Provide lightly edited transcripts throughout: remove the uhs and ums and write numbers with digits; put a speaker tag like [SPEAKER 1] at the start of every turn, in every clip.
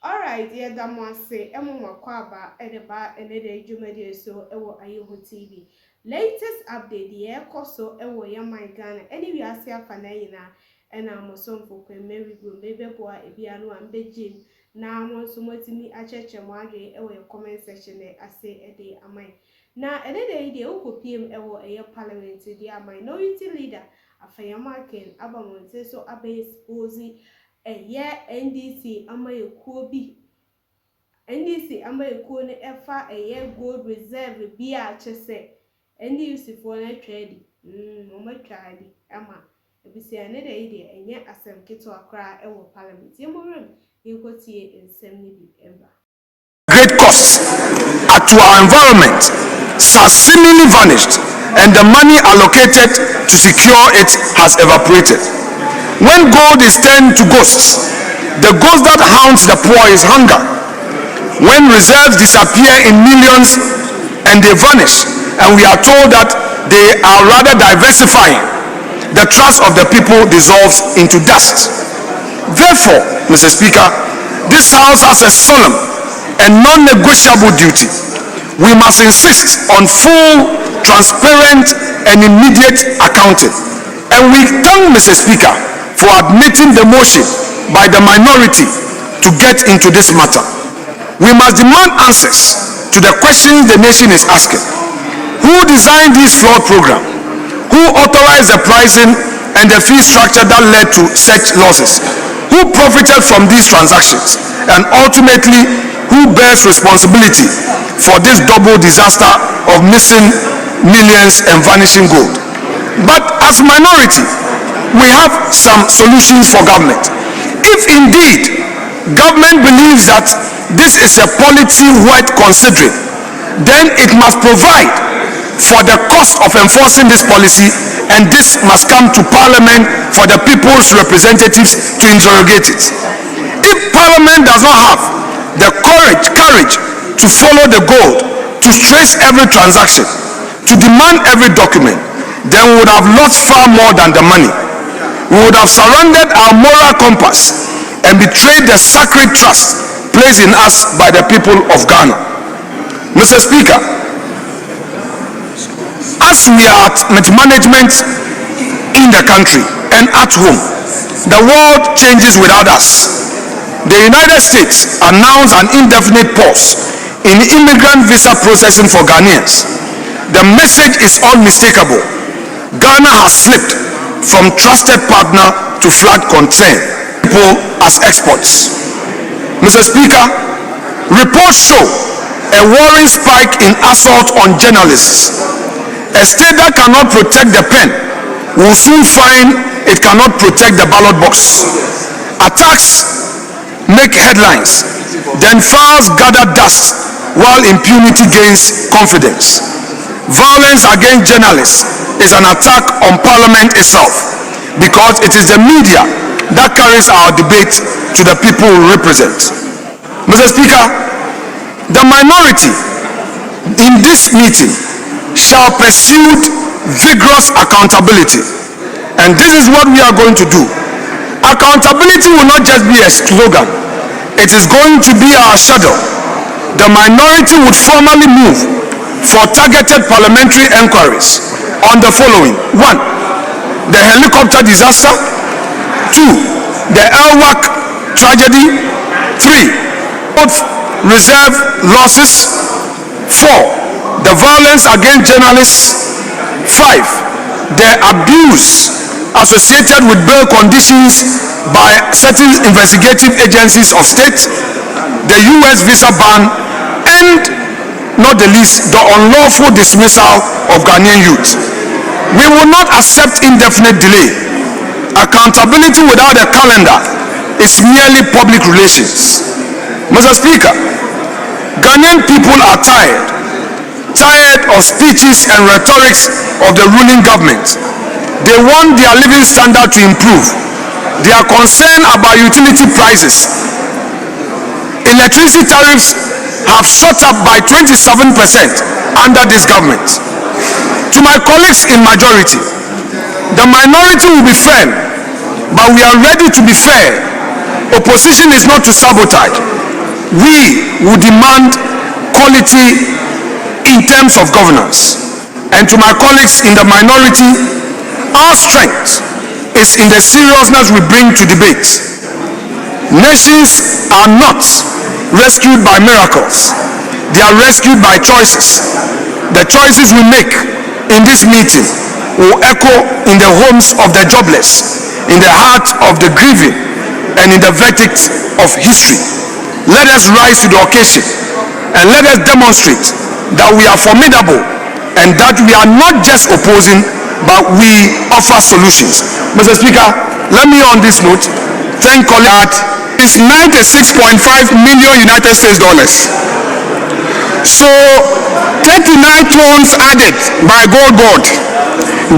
[SPEAKER 1] Alright, yeah, that one say, Emma Kwaba, Edeba, and Ede Jumedi, so Ewo Ayoho TV. Latest update, yeah, Koso, Ewo Yamai Ghana, anyway, I see a Fanayina, and I'm a son for Mary Broom, baby boy, Ebiano, and Beijing. Now, I want to meet me at church and Wage, Ewo, comment section, I say a day, am I. Now, another day, Oko PM, Ewo, a parliamentary, the minority leader, Afenyo Mar, Abamon, so Abbey Sposi. Yeah, NDC Afenyo NDC Afenyo ne efa gold reserve bi a chese NDC for na trade trade ama ebisia ne dey dey enye asem keto akra ewo parliament yemorem yekotie ensem ni bi emba.
[SPEAKER 2] Great costs to our environment has seemingly vanished, and the money allocated to secure it has evaporated. When gold is turned to ghosts, the ghost that haunts the poor is hunger. When reserves disappear in millions and they vanish, and we are told that they are rather diversifying, the trust of the people dissolves into dust. Therefore, Mr. Speaker, this House has a solemn and non-negotiable duty. We must insist on full, transparent, and immediate accounting. And we thank Mr. Speaker for admitting the motion by the minority to get into this matter. We must demand answers to the questions the nation is asking. Who designed this fraud program? Who authorized the pricing and the fee structure that led to such losses? Who profited from these transactions? And ultimately, who bears responsibility for this double disaster of missing millions and vanishing gold? But as minority, we have some solutions for government. If indeed government believes that this is a policy worth considering, then it must provide for the cost of enforcing this policy, and this must come to Parliament for the people's representatives to interrogate it. If Parliament does not have the courage to follow the gold, to trace every transaction, to demand every document, then we would have lost far more than the money. We would have surrendered our moral compass and betrayed the sacred trust placed in us by the people of Ghana. Mr. Speaker, as we are at management in the country and at home, the world changes without us. The United States announced an indefinite pause in immigrant visa processing for Ghanaians. The message is unmistakable. Ghana has slipped from trusted partner to flag concern people as exports. Mr. Speaker, reports show a worrying spike in assault on journalists. A state that cannot protect the pen will soon find it cannot protect the ballot box. Attacks make headlines, then files gather dust while impunity gains confidence. Violence against journalists is an attack on Parliament itself, because it is the media that carries our debate to the people we represent. Mr. Speaker, the minority in this meeting shall pursue vigorous accountability, and this is what we are going to do. Accountability will not just be a slogan, it is going to be our shadow. The minority would formally move for targeted parliamentary inquiries on the following: 1. The helicopter disaster. 2. The Elwak tragedy. 3. Both reserve losses. 4. The violence against journalists. 5. The abuse associated with bail conditions by certain investigative agencies of state. The US visa ban, and not the least, the unlawful dismissal of Ghanaian youth. We will not accept indefinite delay. Accountability without a calendar is merely public relations. Mr. Speaker, Ghanaian people are tired of speeches and rhetorics of the ruling government. They want their living standard to improve. They are concerned about utility prices. Electricity tariffs have shot up by 27% under this government. To my colleagues in majority, the minority will be firm but we are ready to be fair. Opposition is not to sabotage. We will demand quality in terms of governance. And to my colleagues in the minority, our strength is in the seriousness we bring to debate. Nations are not rescued by miracles. They are rescued by choices. The choices we make in this meeting will echo in the homes of the jobless, in the heart of the grieving, and in the verdict of history. Let us rise to the occasion and let us demonstrate that we are formidable and that we are not just opposing, but we offer solutions. Mr. Speaker, let me on this note thank colleagues. It's $96.5 million United States dollars. So 39 tons added by Gold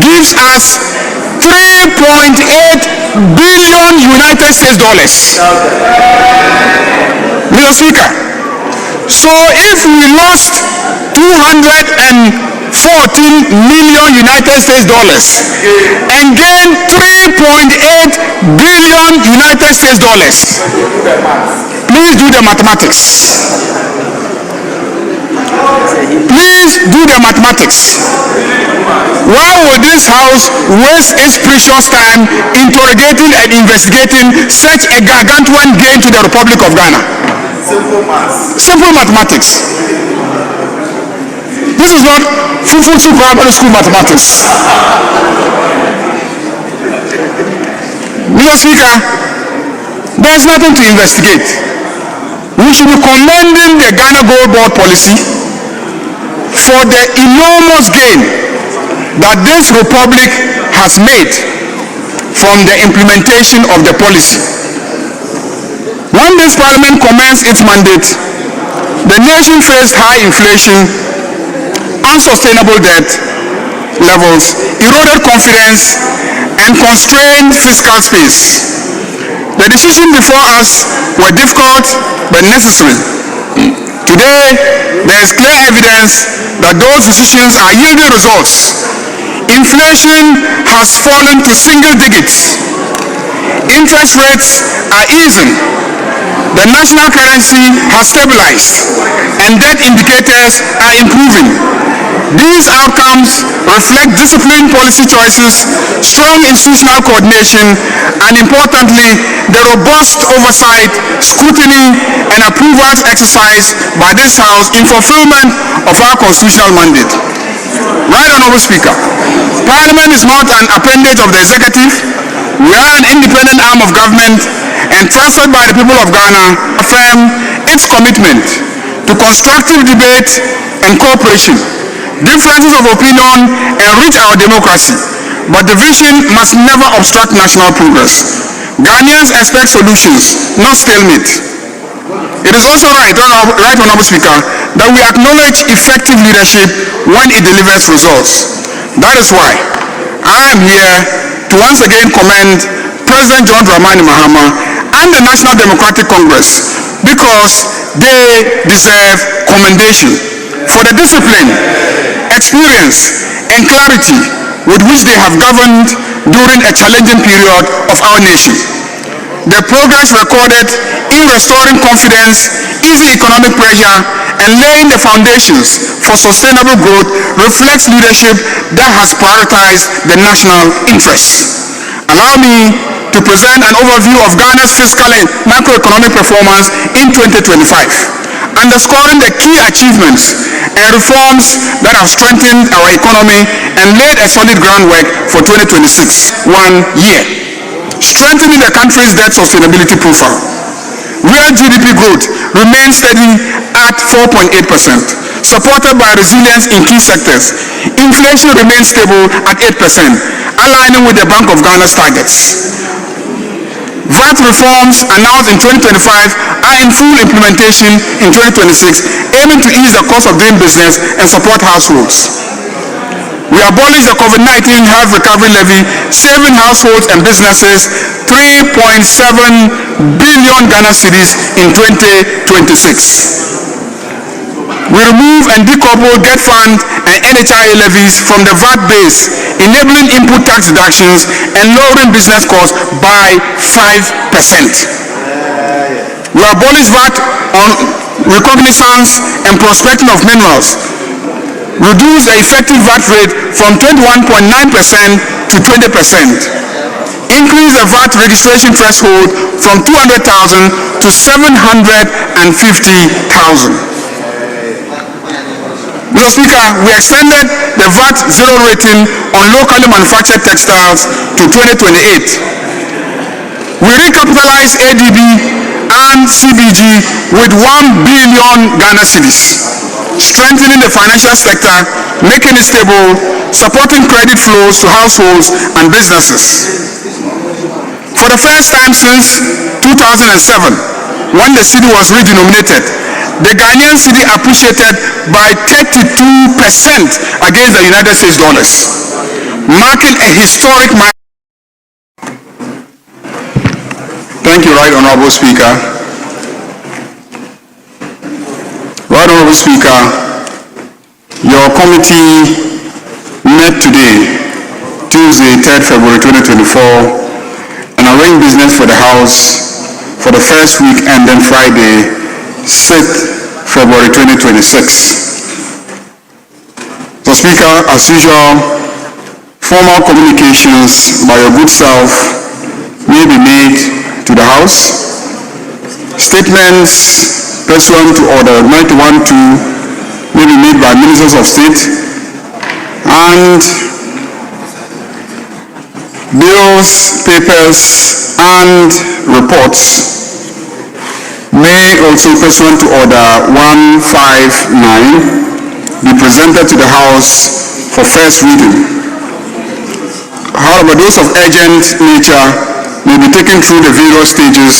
[SPEAKER 2] gives us 3.8 billion United States dollars. Mr. Speaker, so if we lost 214 million United States dollars and gain 3.8 billion United States dollars, please do the mathematics. Please do the mathematics. Why would this House waste its precious time interrogating and investigating such a gargantuan gain to the Republic of Ghana? Simple maths. Simple mathematics. This is not Fufutu primary school mathematics. Mr. Speaker, there's nothing to investigate. We should be commending the Ghana Gold Board policy for the enormous gain that this republic has made from the implementation of the policy. When this parliament commenced its mandate, the nation faced high inflation, unsustainable debt levels, eroded confidence, and constrained fiscal space. The decisions before us were difficult but necessary. Today, there is clear evidence that those decisions are yielding results. Inflation has fallen to single digits. Interest rates are easing. The national currency has stabilized, and debt indicators are improving. These outcomes reflect disciplined policy choices, strong institutional coordination, and importantly, the robust oversight, scrutiny, and approvals exercised by this House in fulfillment of our constitutional mandate. Right Honourable Speaker, Parliament is not an appendage of the Executive. We are an independent arm of government entrusted by the people of Ghana, affirm its commitment to constructive debate and cooperation. Differences of opinion enrich our democracy, but division must never obstruct national progress. Ghanaians expect solutions, not stalemate. It is also right, Honourable Speaker, that we acknowledge effective leadership when it delivers results. That is why I am here to once again commend President John Dramani Mahama and the National Democratic Congress, because they deserve commendation for the discipline, experience, and clarity with which they have governed during a challenging period of our nation. The progress recorded in restoring confidence, easing economic pressure, and laying the foundations for sustainable growth reflects leadership that has prioritized the national interests. Allow me to present an overview of Ghana's fiscal and macroeconomic performance in 2025, underscoring the key achievements and reforms that have strengthened our economy and laid a solid groundwork for 2026, 1 year. Strengthening the country's debt sustainability profile. Real GDP growth remains steady at 4.8%, supported by resilience in key sectors. Inflation remains stable at 8%, aligning with the Bank of Ghana's targets. VAT reforms announced in 2025 are in full implementation in 2026, aiming to ease the cost of doing business and support households. We abolished the COVID-19 health recovery levy, saving households and businesses 3.7 billion Ghana cedis in 2026. We remove and decouple GET Fund and NHIA levies from the VAT base, enabling input tax deductions and lowering business costs by 5%. We abolish VAT on recognizance and prospecting of minerals, reduce the effective VAT rate from 21.9% to 20%, increase the VAT registration threshold from 200,000 to 750,000. Mr. Speaker, we extended the VAT zero rating on locally manufactured textiles to 2028. We recapitalized ADB and CBG with 1 billion Ghana cedis, strengthening the financial sector, making it stable, supporting credit flows to households and businesses. For the first time since 2007, when the cedi was redenominated, the Ghanaian cedi appreciated by 32% against the United States dollars, marking a historic milestone. Thank you, Right Honorable Speaker. Right Honorable Speaker, your committee met today, Tuesday, 3rd February 2024, and arranged business for the House for the first week ending Friday, 6th February 2026. So, Speaker, as usual, formal communications by your good self may be made to the House. Statements pursuant to Order 91-2 may be made by Ministers of State, and bills, papers, and reports may also, pursuant to Order 159, be presented to the House for first reading. However, those of urgent nature may be taken through the various stages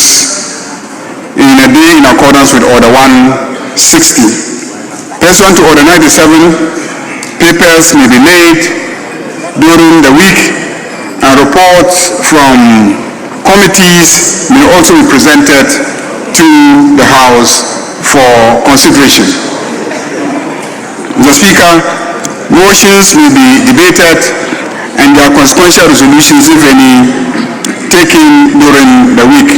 [SPEAKER 2] in a day in accordance with Order 160. Pursuant to Order 97, papers may be made during the week, and reports from committees may also be presented to the House for consideration. Mr. Speaker, motions will be debated and their consequential resolutions, if any, taken during the week.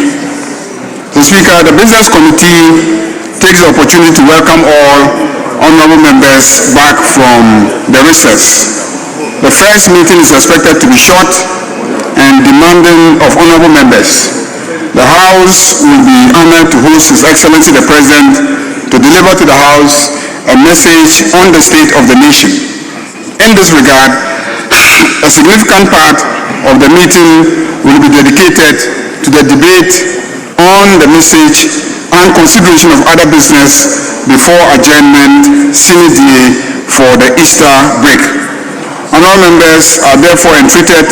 [SPEAKER 2] Mr. Speaker, the Business Committee takes the opportunity to welcome all honorable members back from the recess. The first meeting is expected to be short and demanding of honorable members. The House will be honored to host His Excellency the President to deliver to the House a message on the state of the nation. In this regard, a significant part of the meeting will be dedicated to the debate on the message and consideration of other business before adjournment sine die for the Easter break. Honorable members are therefore entreated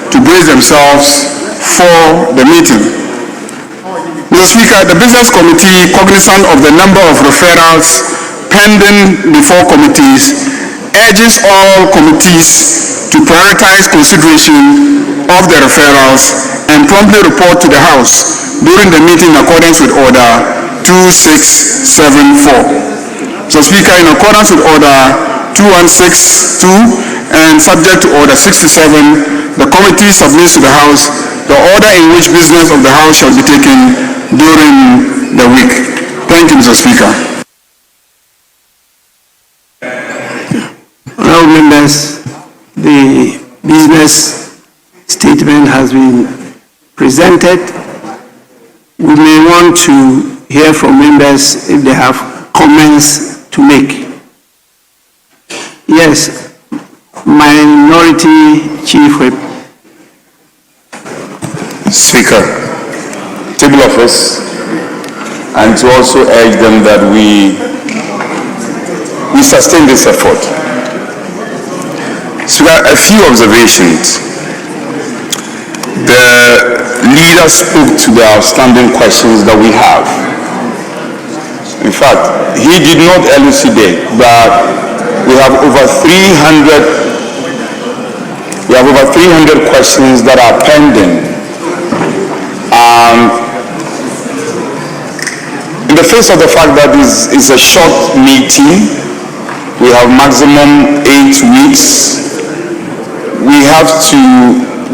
[SPEAKER 2] to brace themselves for the meeting. Mr. Speaker, the Business Committee, cognizant of the number of referrals pending before committees, urges all committees to prioritize consideration of the referrals and promptly report to the House during the meeting in accordance with Order 2674. So, Speaker, in accordance with Order 2162 and subject to Order 67, the committee submits to the House the order in which business of the House shall be taken during the week. Thank you, Mr. Speaker.
[SPEAKER 3] Honourable members, the business statement has been presented. We may want to hear from members if they have comments to make. Yes, Minority Chief Whip.
[SPEAKER 4] Speaker, table office, and to also urge them that we sustain this effort. Speaker, a few observations. The leader spoke to the outstanding questions that we have. In fact, he did not elucidate that we have over 300 questions that are pending. the face of the fact that this is a short meeting, we have maximum 8 weeks, we have to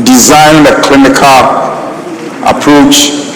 [SPEAKER 4] design a clinical approach